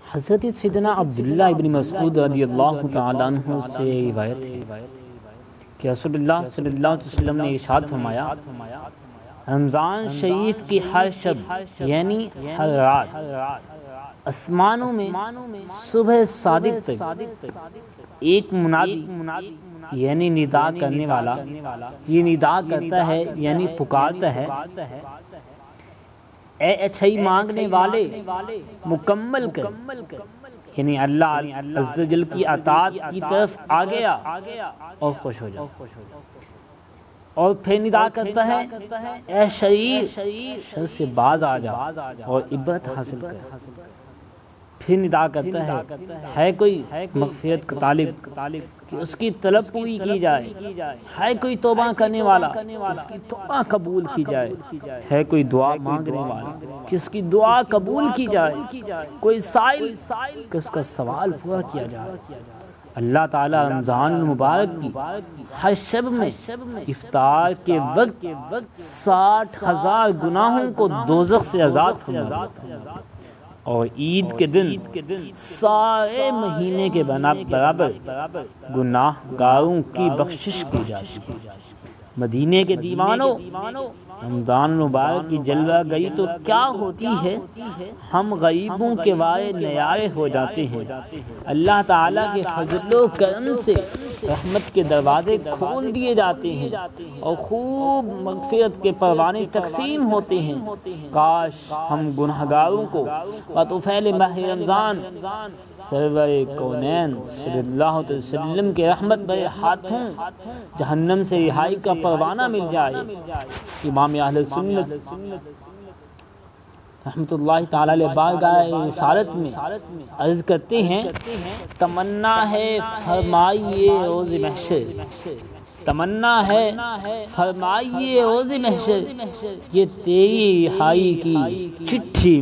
حضرت سیدنا عبداللہ ابن مسعود رضی اللہ تعالیٰ عنہ سے روایت ہے کہ رسول اللہ صلی اللہ علیہ وسلم نے ارشاد فرمایا، رمضان شریف کی ہر شب یعنی ہر رات آسمانوں میں صبح صادق تک ایک منادی یعنی ندا کرنے والا یہ ندا کرتا ہے یعنی پکارتا ہے، اے اچھائی مانگنے والے مکمل کر، یعنی اللہ عز و جل کی اطاعت کی طرف آ گیا اور خوش ہو جا۔ اور پھر ندا کرتا ہے، اے شریر شر سے باز آ جا اور عبرت حاصل کر۔ پھر ندا کرتا ہے کوئی مغفرت کا طالب کہ اس کی طلب پوری کی جائے، ہے کوئی توبہ کرنے والا کہ اس کی توبہ قبول کی جائے، ہے کوئی دعا مانگنے والا کہ اس کی دعا قبول کی جائے، کوئی سائل کہ اس کا سوال پورا کیا جائے۔ اللہ تعالیٰ رمضان المبارک کی ہر شب میں افطار کے وقت 60,000 گناہوں کو دوزخ سے آزاد فرما دیتا ہے، اور عید کے دن سارے مہینے کے برابر گناہ گاروں کی بخشش کی جاتی ہے۔ مدینے کے دیوانوں، رمضان مبارک کی جلوہ گئی تو کیا ہوتی ہے، ہم غریبوں کے وارے نیارے ہو جاتے ہیں۔ اللہ تعالیٰ کے فضل و کرم سے رحمت کے دروازے کھول دیے جاتے ہیں اور خوب مغفرت کے پروانے تقسیم ہوتے ہیں۔ کاش ہم گنہگاروں کو بطفیل ماہ رمضان سرور کونین صلی اللہ علیہ وسلم کے رحمت بھرے ہاتھوں جہنم سے رہائی کا پروانہ مل جائے۔ امام اہل سنت رحمۃ اللہ تعالی علیہ بارگاہ رسالت میں عرض کرتے ہیں، تمنا ہے فرمائیے روز محشر، تمنا ہے فرمائیے روز محشر، یہ تیری رہائی کی چٹھی